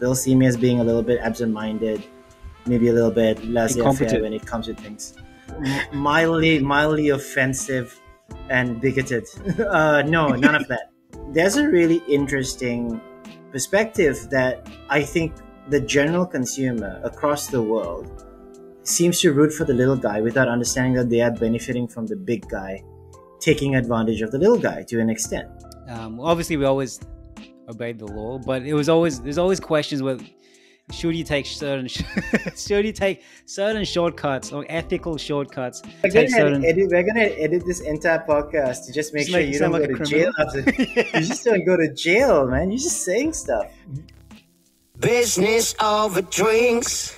They'll see me as being a little bit absent-minded, maybe a little bit laissez-faire when it comes to things. Mildly offensive and bigoted. No, none of that. There's a really interesting perspective that I think the general consumer across the world seems to root for the little guy without understanding that they are benefiting from the big guy taking advantage of the little guy to an extent. Obviously, we always obeyed the law, but there's always questions whether should you take certain shortcuts or ethical shortcuts. We're gonna edit this entire podcast to just make sure you don't go to jail. You just don't go to jail, man. You're just saying stuff. Business over drinks.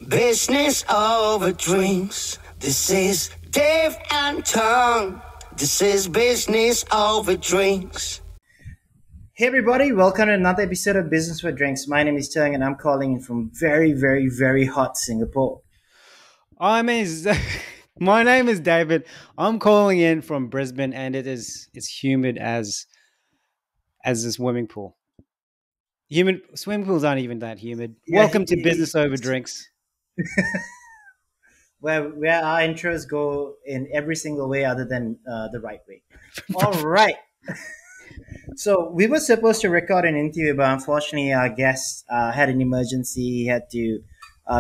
Business over drinks. This is Dave and Terng. This is business over drinks. Hey everybody, welcome to another episode of Business with Drinks. My name is Terng and I'm calling in from very, very, very hot Singapore. My name is David. I'm calling in from Brisbane and it's humid as a swimming pool. Swimming pools aren't even that humid. Yeah, welcome to Business over Drinks. where our intros go in every single way other than the right way. All right. So we were supposed to record an interview, but unfortunately our guest had an emergency he had to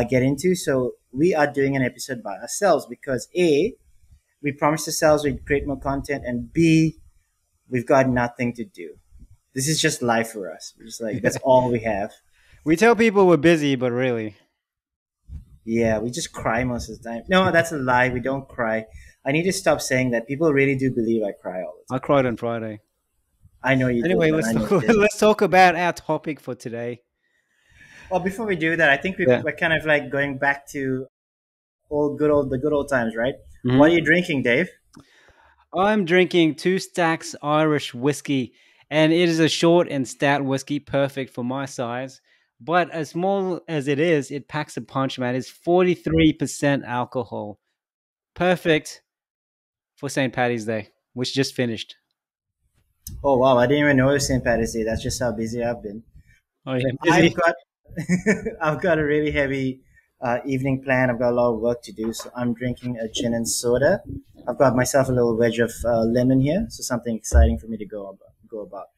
get into. So we are doing an episode by ourselves because A, we promised ourselves we'd create more content, and B, we've got nothing to do. This is just life for us. We're just like, that's all we have. We tell people we're busy, but really. Yeah, we just cry most of the time. No, that's a lie. We don't cry. I need to stop saying that. People really do believe I cry all the time. I cried on Friday. I know you do. Anyway, let's talk about our topic for today. Well, before we do that, I think we're kind of like going back to the good old times, right? Mm-hmm. What are you drinking, Dave? I'm drinking 2 Stacks Irish whiskey, and it is a short and stout whiskey, perfect for my size. But as small as it is, it packs a punch, man. It's 43% alcohol. Perfect for St. Paddy's Day, which just finished. Oh, wow. I didn't even know it was St. Paddy's Day. That's just how busy I've been. Oh, yeah. I've got a really heavy evening plan. I've got a lot of work to do. So I'm drinking a gin and soda. I've got myself a little wedge of lemon here. So something exciting for me to go about.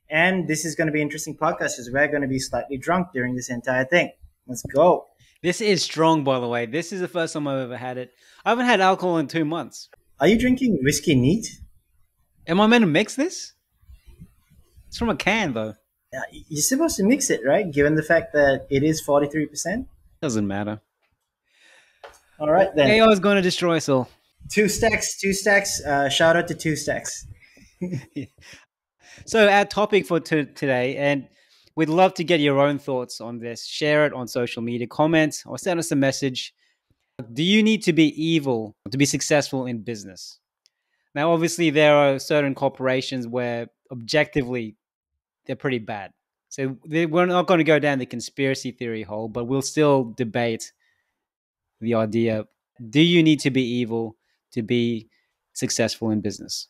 And this is going to be an interesting podcast because we're going to be slightly drunk during this entire thing. Let's go. This is strong, by the way. This is the first time I've ever had it. I haven't had alcohol in 2 months. Are you drinking whiskey neat? Am I meant to mix this? It's from a can, though. You're supposed to mix it, right? Given the fact that it is 43%? Doesn't matter. All right, then. Hey, I was going to destroy us all. 2 Stacks. Shout out to 2 Stacks. Yeah. So our topic for today, and we'd love to get your own thoughts on this. Share it on social media, comment, or send us a message. Do you need to be evil to be successful in business? Now, obviously, there are certain corporations where objectively they're pretty bad. So we're not going to go down the conspiracy theory hole, but we'll still debate the idea. Do you need to be evil to be successful in business?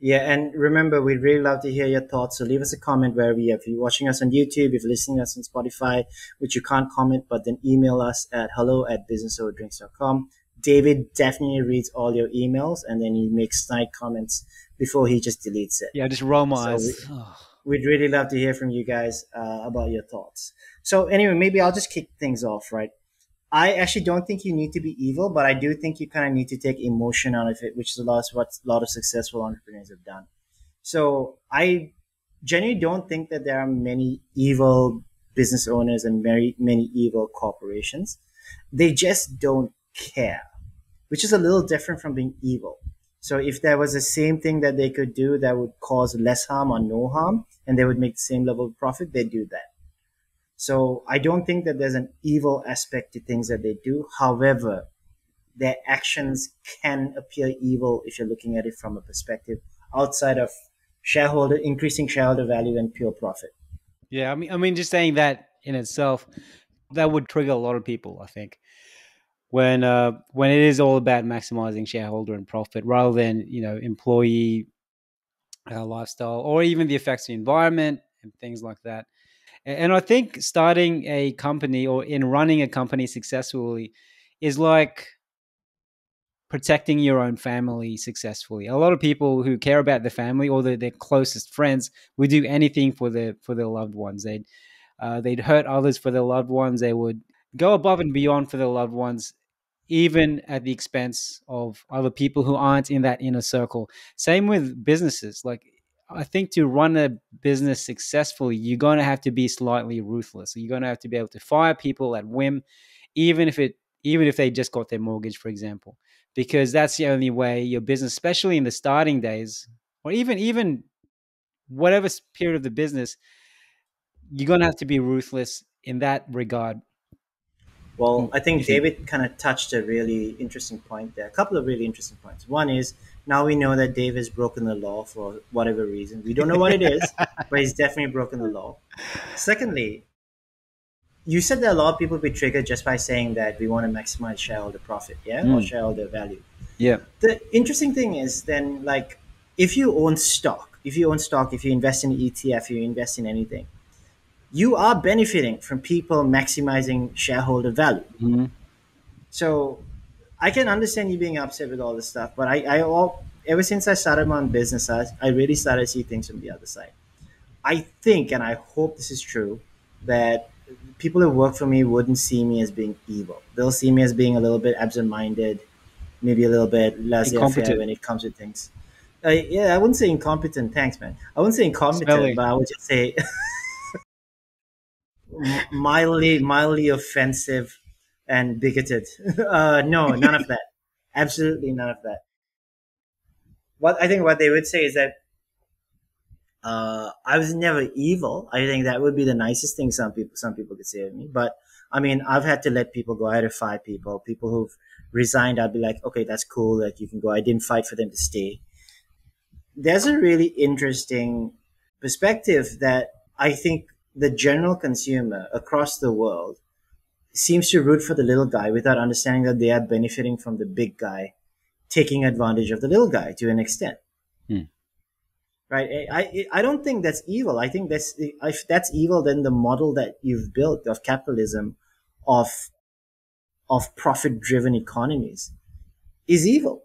Yeah, and remember, we'd really love to hear your thoughts. So leave us a comment wherever you are. If you're watching us on YouTube, if you're listening to us on Spotify, which you can't comment, but then email us at hello@businessoverdrinks.com. David definitely reads all your emails, and then he makes snide comments before he just deletes it. Yeah, just roll my eyes. We'd really love to hear from you guys about your thoughts. So anyway, maybe I'll just kick things off, right? I actually don't think you need to be evil, but I do think you kind of need to take emotion out of it, which is what a lot of successful entrepreneurs have done. So I genuinely don't think that there are many evil business owners and many evil corporations. They just don't care, which is a little different from being evil. So if there was the same thing that they could do that would cause less harm or no harm, and they would make the same level of profit, they'd do that. So I don't think that there's an evil aspect to things that they do. However, their actions can appear evil if you're looking at it from a perspective outside of increasing shareholder value and pure profit. Yeah, I mean, just saying that in itself, that would trigger a lot of people, I think. When it is all about maximizing shareholder and profit rather than, employee lifestyle or even the effects of the environment and things like that. And I think starting a company or in running a company successfully is like protecting your own family successfully. A lot of people who care about their family or their closest friends would do anything for their loved ones. They'd hurt others for their loved ones. They would go above and beyond for their loved ones, even at the expense of other people who aren't in that inner circle. Same with businesses. Like, I think to run a business successfully, you're going to have to be slightly ruthless. You're going to have to be able to fire people at whim, even if it even if they just got their mortgage, for example, because that's the only way your business, especially in the starting days, or even whatever period of the business, you're going to have to be ruthless in that regard. Well, What I do you think think? David kind of touched a really interesting point there. A couple of really interesting points. One is now we know that Dave has broken the law for whatever reason. We don't know what it is, but he's definitely broken the law. Secondly, you said that a lot of people be triggered just by saying that we want to maximize shareholder profit, yeah, or Mm, shareholder value. yeah. The interesting thing is then, like, if you invest in ETF, you invest in anything, you are benefiting from people maximizing shareholder value. Mhm. So I can understand you being upset with all this stuff, but ever since I started my own business, I really started to see things from the other side. I think, and I hope this is true, that people who work for me wouldn't see me as being evil. They'll see me as being a little bit absent-minded, maybe a little bit laissez-faire Incompetent. when it comes to things. Yeah, I wouldn't say incompetent. Thanks, man. I wouldn't say incompetent, Smelly. but I would just say mildly offensive and bigoted. No, none of that. Absolutely none of that. What I think what they would say is that I was never evil. I think that would be the nicest thing some people could say of me. But I mean, I've had to let people go. I had to fire people. People who've resigned, I'd be like, okay, that's cool. Like you can go. I didn't fight for them to stay. There's a really interesting perspective that I think the general consumer across the world seems to root for the little guy without understanding that they are benefiting from the big guy taking advantage of the little guy to an extent, Mm. right? I don't think that's evil. I think that's if that's evil, then the model that you've built of capitalism, of profit driven economies, is evil.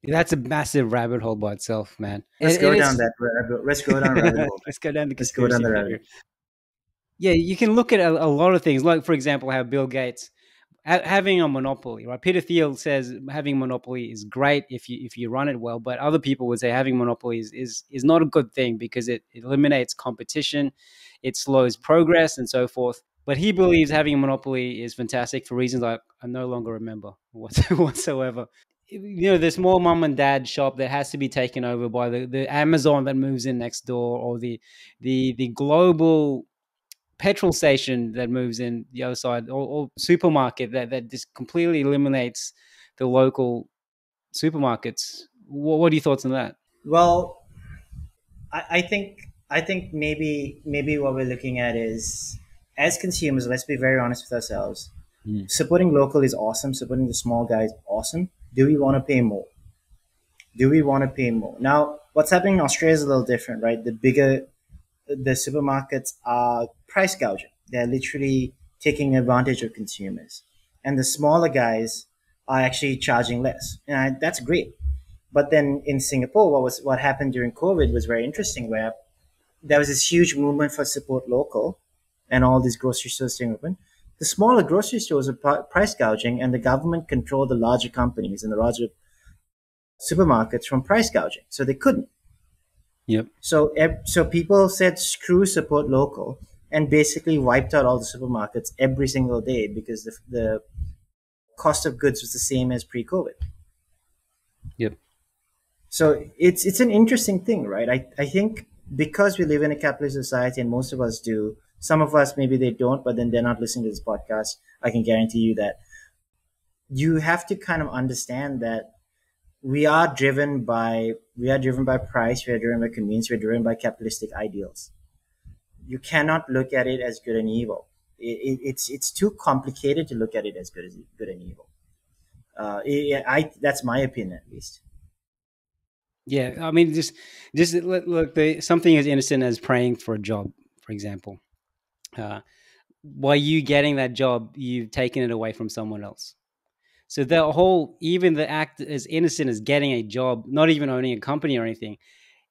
That's a massive rabbit hole by itself, man. Let's And go down it's that rabbit. Let's go down rabbit hole, man. let's go down the Let's go down conspiracy the rabbit theory. hole. Yeah, you can look at a lot of things, like for example, how Bill Gates having a monopoly, right? Peter Thiel says having a monopoly is great if you run it well, but other people would say having monopolies is not a good thing because it eliminates competition, it slows progress, and so forth. But he believes having a monopoly is fantastic for reasons I no longer remember whatsoever. The small mom and dad shop that has to be taken over by the Amazon that moves in next door, or the global petrol station that moves in the other side, or supermarket that just completely eliminates the local supermarkets. What are your thoughts on that? Well, I think maybe what we're looking at is, as consumers, let's be very honest with ourselves. Mm. Supporting local is awesome. Supporting the small guy is awesome. Do we want to pay more? Do we want to pay more? Now, what's happening in Australia is a little different, right? The supermarkets are price gouging. They're literally taking advantage of consumers, and the smaller guys are actually charging less, and that's great. But then in Singapore, what happened during COVID was very interesting, where there was this huge movement for support local, and all these grocery stores staying open. The smaller grocery stores are price gouging, and the government controlled the larger companies and the larger supermarkets from price gouging, so they couldn't. Yep. So people said screw support local and basically wiped out all the supermarkets every single day because the cost of goods was the same as pre-COVID. Yep. So it's an interesting thing, right? I think because we live in a capitalist society and most of us do, some of us maybe they don't, but then they're not listening to this podcast. I can guarantee you that you have to kind of understand that we are driven by price, we are driven by convenience, we are driven by capitalistic ideals. You cannot look at it as good and evil. It's too complicated to look at it as good and evil. That's my opinion at least. Yeah. I mean, just look, something as innocent as praying for a job, for example. Uh, by you getting that job, you've taken it away from someone else. So the whole, even the act as innocent as getting a job, not even owning a company or anything,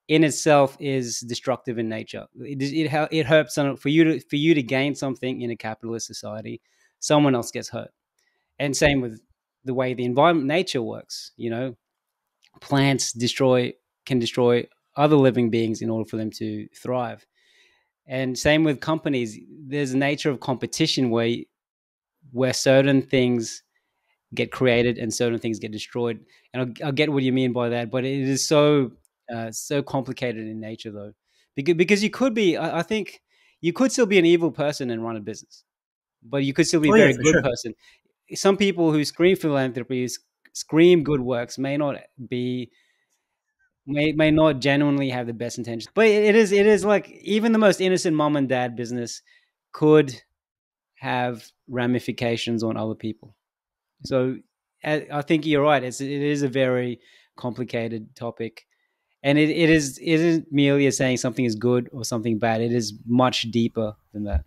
in itself is destructive in nature. It hurts for you to gain something in a capitalist society. Someone else gets hurt, and same with the way the environment, nature works. You know, plants can destroy other living beings in order for them to thrive. And same with companies. There's a nature of competition where certain things get created and certain things get destroyed. And I'll get what you mean by that, but it is so complicated in nature, though, because you could be. I think you could still be an evil person and run a business, but you could still be a Oh yeah, very for good sure. person. Some people who scream philanthropy, scream good works, may not genuinely have the best intentions. But it is like even the most innocent mom and dad business could have ramifications on other people. So I think you're right. It is a very complicated topic, and it isn't merely as saying something is good or something bad. It is much deeper than that.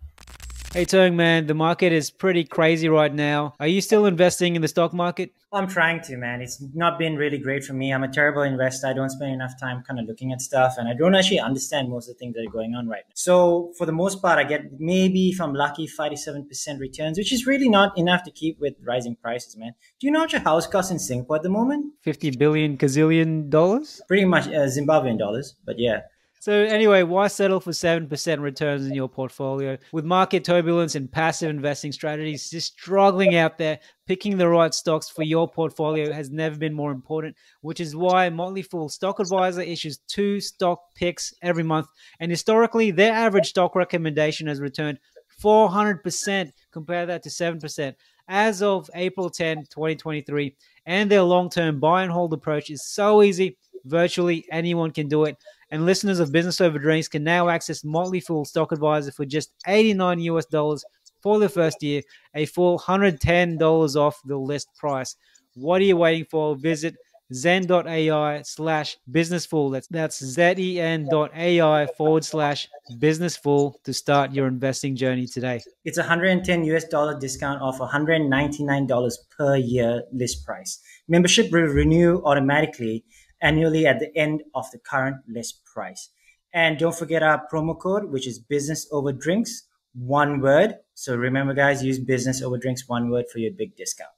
Hey Terng, man, the market is pretty crazy right now. Are you still investing in the stock market? I'm trying to, man. It's not been really great for me. I'm a terrible investor. I don't spend enough time kind of looking at stuff, and I don't actually understand most of the things that are going on right now. So, for the most part, I get maybe, if I'm lucky, 5 to 7% returns, which is really not enough to keep with rising prices, man. Do you know what your house costs in Singapore at the moment? 50 billion gazillion dollars? Pretty much Zimbabwean dollars, but yeah. So anyway, why settle for 7% returns in your portfolio? With market turbulence and passive investing strategies just struggling out there, picking the right stocks for your portfolio has never been more important, which is why Motley Fool Stock Advisor issues 2 stock picks every month. And historically, their average stock recommendation has returned 400%. Compare that to 7%. As of April 10, 2023. And their long-term buy and hold approach is so easy, virtually anyone can do it. And listeners of Business Over Drinks can now access Motley Fool Stock Advisor for just $89 for the first year, a full $110 off the list price. What are you waiting for? Visit zen.ai/businessfool. That's zen.ai/businessfool to start your investing journey today. It's $110 discount off $199 per year list price. Membership will renew automatically annually at the end of the current list price. And don't forget our promo code, which is business over drinks, one word. So remember, guys, use business over drinks, one word for your big discount.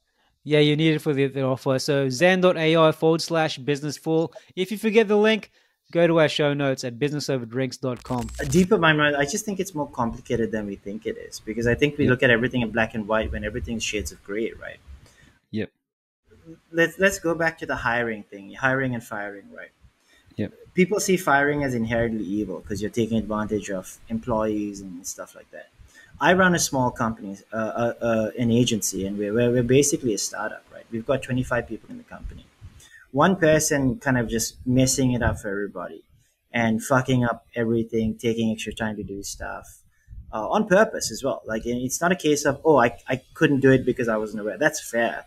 Yeah, you need it for the offer. So zen.ai/businessfool. If you forget the link, go to our show notes at businessoverdrinks.com. A deeper mind, I just think it's more complicated than we think it is, because I think we look at everything in black and white when everything's shades of gray, right? Yep. Let's go back to the hiring thing, hiring and firing, right? Yep. People see firing as inherently evil because you're taking advantage of employees and stuff like that. I run a small company, an agency, and we're basically a startup, right? We've got 25 people in the company. One person kind of just messing it up for everybody and fucking up everything, taking extra time to do stuff on purpose as well. Like, it's not a case of, oh, I couldn't do it because I wasn't aware. That's fair.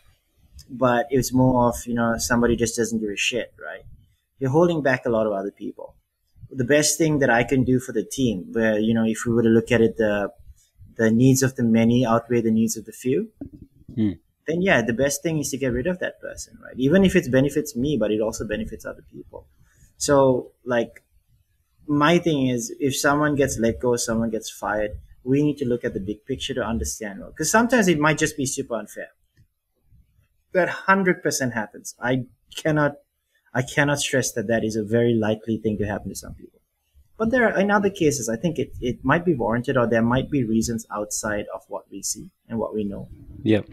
But it's more of, somebody just doesn't give a shit, right? You're holding back a lot of other people. The best thing that I can do for the team, where, if we were to look at it, the needs of the many outweigh the needs of the few, then yeah, the best thing is to get rid of that person, right? Even if it benefits me, but it also benefits other people. So, like, my thing is, if someone gets let go, someone gets fired, we need to look at the big picture to understand, well, because sometimes it might just be super unfair. That 100% happens. I cannot stress that is a very likely thing to happen to some people. But there are, in other cases, I think it might be warranted, or there might be reasons outside of what we see and what we know. Yep.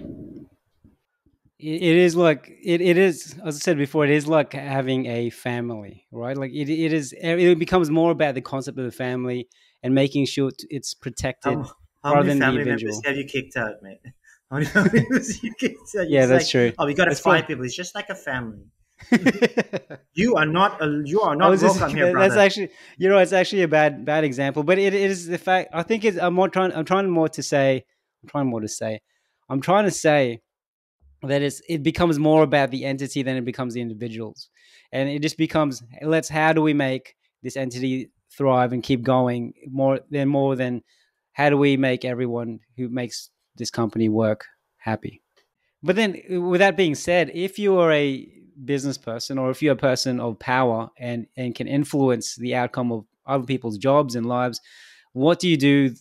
It is like it is, as I said before, it is like having a family, right? Like it becomes more about the concept of the family and making sure it's protected How rather many than the family individual. members have you kicked out, mate? How many family members you kicked out? Yeah, It's that's like, true. oh, we got to That's five probably- people. It's just like a family. You are not I welcome was here, brother. That's actually, it's actually a bad example, but it is the fact. I think I'm trying more to say that it becomes more about the entity than it becomes the individuals, and it just becomes, how do we make this entity thrive and keep going more than how do we make everyone who makes this company work happy? But then, with that being said, if you are a business person, or if you're a person of power and can influence the outcome of other people's jobs and lives, what do you do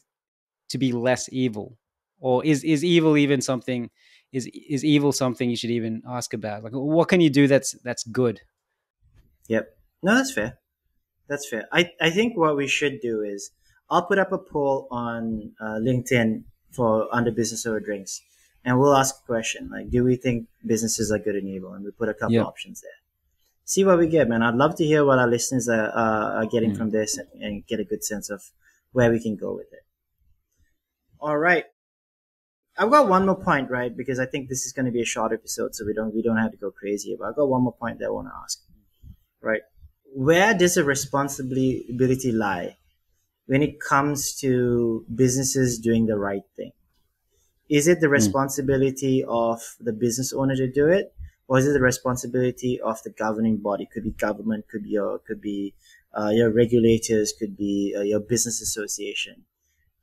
to be less evil? Or is evil even something? Is evil something you should even ask about? Like, what can you do that's good? Yep. No, that's fair. That's fair. I think what we should do is I'll put up a poll on LinkedIn for under business over drinks, and we'll ask a question like, do we think businesses are good and evil? And we put a couple Yep. options there. See what we get, man. I'd love to hear what our listeners are getting Mm. from this, and get a good sense of where we can go with it. All right. I've got one more point, right? Because I think this is going to be a short episode, so we don't have to go crazy. But I've got one more point that I want to ask, right? Where does the responsibility lie when it comes to businesses doing the right thing? Is it the responsibility of the business owner to do it, or is it the responsibility of the governing body? Could be government, could be your regulators, could be your business association,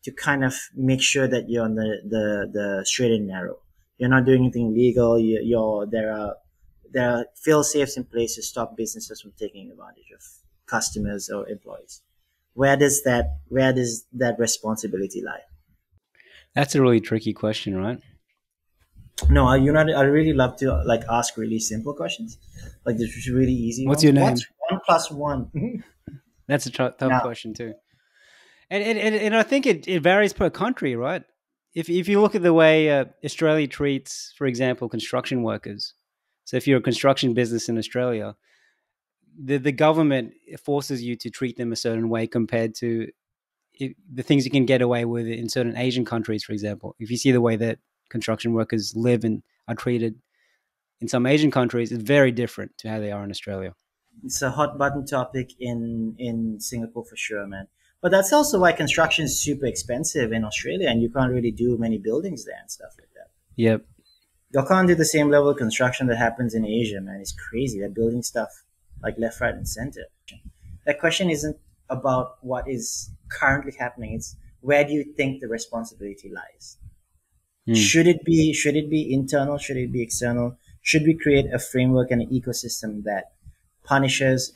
to kind of make sure that you're on the straight and narrow. You're not doing anything illegal. There are fail safes in place to stop businesses from taking advantage of customers or employees. Where does that responsibility lie? That's a really tricky question, right? No, you not. I really love to like ask really simple questions, like the really easy What's ones. your name? What's 1+1? That's a tough Now, question too. And I think it varies per country, right? If you look at the way Australia treats, for example, construction workers. So if you're a construction business in Australia, the government forces you to treat them a certain way compared to the things you can get away with in certain Asian countries, for example. If you see the way that construction workers live and are treated in some Asian countries, it's very different to how they are in Australia. it's a hot button topic in Singapore for sure, man. But that's also why construction is super expensive in Australia, and you can't really do many buildings there and stuff like that. Yep. You can't do the same level of construction that happens in Asia, man. It's crazy. They're building stuff like left, right, and center. That question isn't about what is currently happening. It's where do you think the responsibility lies? Hmm. Should it be internal? Should it be external? Should we create a framework and an ecosystem that punishes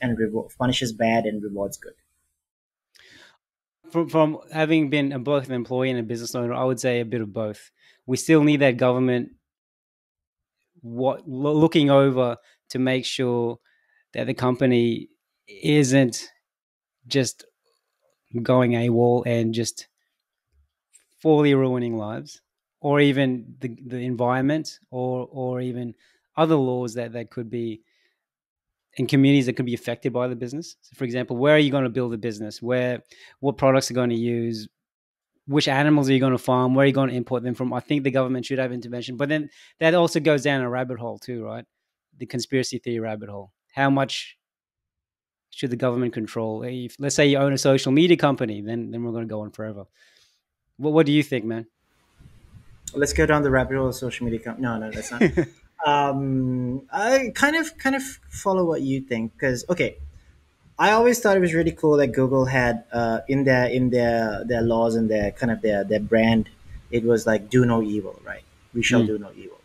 bad and rewards good? From having been both an employee and a business owner, I would say a bit of both. We still need that government looking over to make sure that the company isn't just going AWOL and just fully ruining lives, or even the environment, or even other laws that could be in communities that could be affected by the business. So for example, where are you going to build a business? What products are going to use? Which animals are you going to farm? Where are you going to import them from? I think the government should have intervention. But then that also goes down a rabbit hole too, right? The conspiracy theory rabbit hole. How much should the government control? If, let's say you own a social media company, then we're going to go on forever. What do you think, man? Let's go down the rabbit hole of social media. No, that's not. I kind of follow what you think because okay, I always thought it was really cool that Google had in their laws and their brand, it was like do no evil, right? We shall do no evil,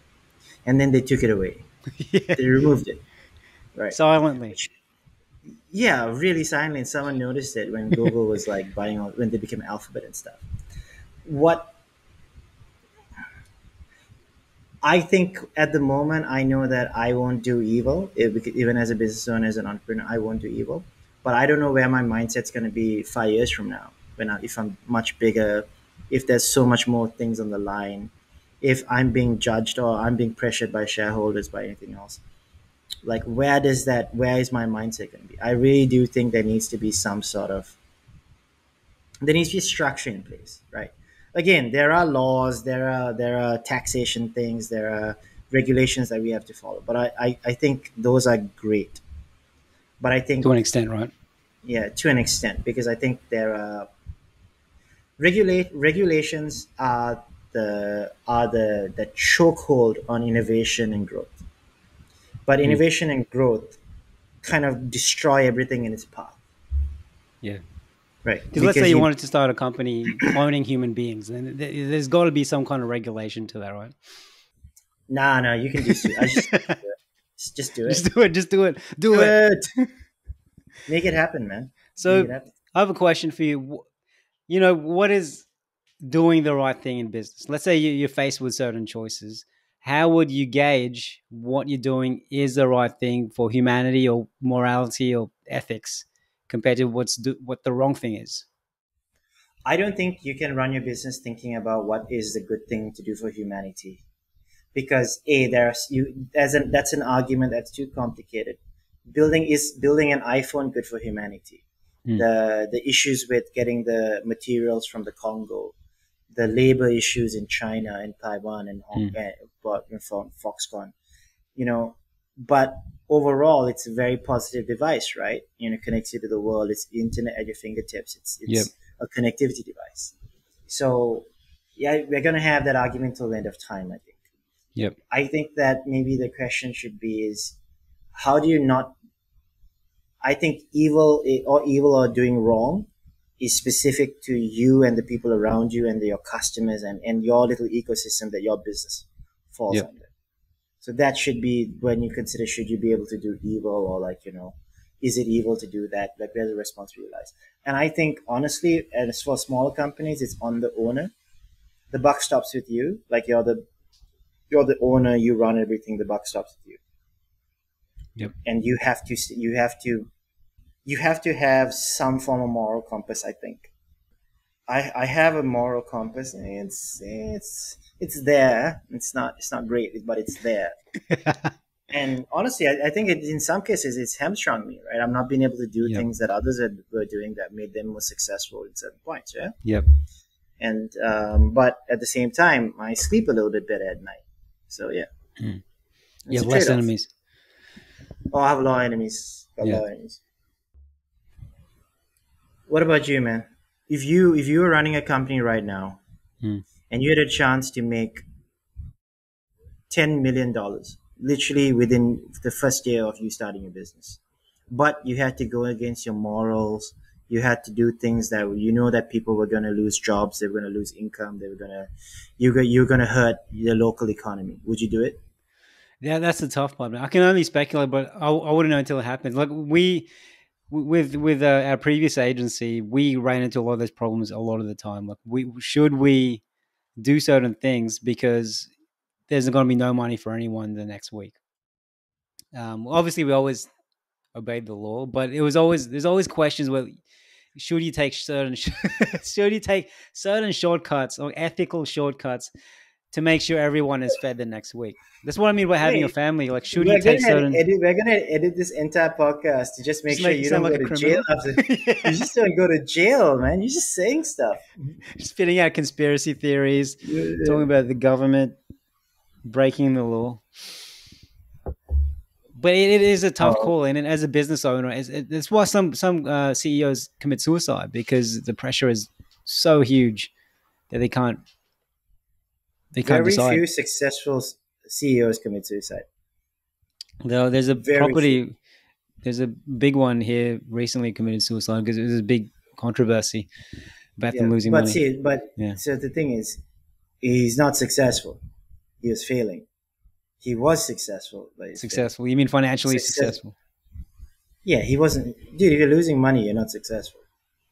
and then they took it away. Yeah. They removed it, right? Silently. Yeah, really silently. Someone noticed it when Google was like buying all, when they became Alphabet and stuff. What I think at the moment, I know that I won't do evil. Even as a business owner, as an entrepreneur, I won't do evil. But I don't know where my mindset's going to be 5 years from now. If I'm much bigger, if there's so much more things on the line, if I'm being judged or I'm being pressured by shareholders, by anything else. Like, where is my mindset going to be? I really do think there needs to be structure in place, right? Again, there are laws, there are taxation things, there are regulations that we have to follow. But I think those are great. But I think, To an extent, right? yeah, to an extent, because I think there are regulations are the chokehold on innovation and growth. But innovation and growth kind of destroy everything in its path. Yeah. right? Because let's say Because you you, wanted to start a company cloning human beings, then there's got to be some kind of regulation to that, right? nah, no, you can just do. I just just do it. Just do it. Just do it. Do Do it. it. Make it happen, man. Make So it happen. I have a question for you. What is doing the right thing in business? Let's say you're faced with certain choices. How would you gauge what you're doing is the right thing for humanity or morality or ethics compared to what the wrong thing is? I don't think you can run your business thinking about what is the good thing to do for humanity, because there's you as an that's an argument that's too complicated. Building an iPhone good for humanity? Hmm. The issues with getting the materials from the Congo, the labor issues in China and Taiwan and Hong Hmm. but from Foxconn, you know. But overall, it's a very positive device, right? Connects you to the world. It's internet at your fingertips. It's Yep. it's a connectivity device. So yeah, we're gonna have that argument till the end of time, I think. Yep. I think that maybe the question should be is how do you not? I think evil or doing wrong is specific to you and the people around you and your customers and your little ecosystem that your business falls Yep. under. So that should be when you consider should you be able to do evil, or is it evil to do that? Like, where the responsibility lies. And I think honestly, as for smaller companies, it's on the owner. The buck stops with you. Like, you're the owner, you run everything. The buck stops with you, Yep. and you have to have some form of moral compass. I think I have a moral compass, and it's there. It's not great, but it's there. And honestly, I think in some cases it's hamstrung me. Right, I'm not being able to do Yep. things that others were doing that made them more successful at certain points. Yeah, Yep. and but at the same time, I sleep a little bit better at night. So yeah, Hmm. You it's have a less trade-off. enemies. Oh, I have a lot of enemies. Got a Yeah. lot of enemies. What about you, man? If you were running a company right now Hmm. and you had a chance to make $10 million, literally within the first year of you starting your business, but you had to go against your morals. You had to do things that that people were going to lose jobs, they were going to lose income, you're going to hurt the local economy. Would you do it? Yeah, that's the tough part, man. I can only speculate, but I wouldn't know until it happens. Like with our previous agency, we ran into a lot of those problems a lot of the time. Like, we do certain things because there's going to be no money for anyone the next week. Obviously, we always obeyed the law, but there's always questions where should you take certain should you take certain shortcuts or ethical shortcuts to make sure everyone is fed the next week. That's what I mean by having a Wait, family. Like, should you take certain? we're gonna edit this entire podcast to just make Just sure make you you sound don't like go a to jail criminal. after. You just don't go to jail, man. You're just saying stuff. Spitting out conspiracy theories, talking Yeah. about the government breaking the law. But it is a tough Oh, call, and as a business owner, it's why some CEOs commit suicide, because the pressure is so huge that they can't very decide. few successful CEOs commit suicide. Though Very few. there's a big one here recently committed suicide because it was a big controversy about Yeah, them losing but money. see, Yeah, so the thing is, he's not successful. He was failing. He was successful, but he's failing. successful. You mean financially Success. successful? Yeah, he wasn't. Dude, if you're losing money, you're not successful.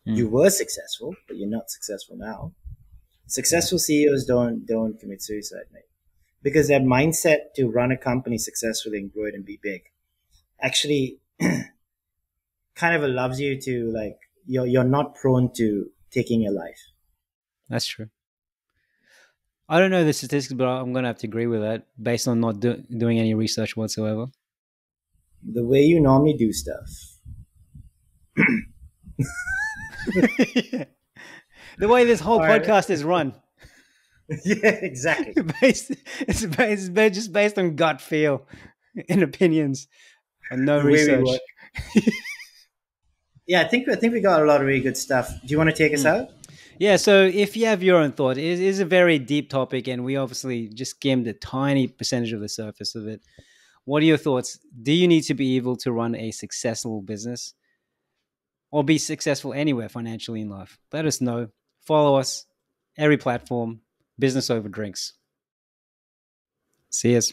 Hmm. You were successful, but you're not successful now. Successful CEOs don't commit suicide, mate, because their mindset to run a company successfully and grow it and be big actually kind of allows you to, like, you're not prone to taking your life. That's true. I don't know the statistics, but I'm going to have to agree with that based on not doing any research whatsoever. The way you normally do stuff. The way this whole All right. podcast is run, Yeah, exactly. just based on gut feel and opinions and no The way we research. work. Yeah, I think we got a lot of really good stuff. Do you want to take us out? Yeah, so if you have your own thought, it is a very deep topic, and we obviously just skimmed a tiny percentage of the surface of it. What are your thoughts? Do you need to be able to run a successful business? or be successful anywhere financially in life? Let us know. Follow us, every platform, Business Over Drinks. See us.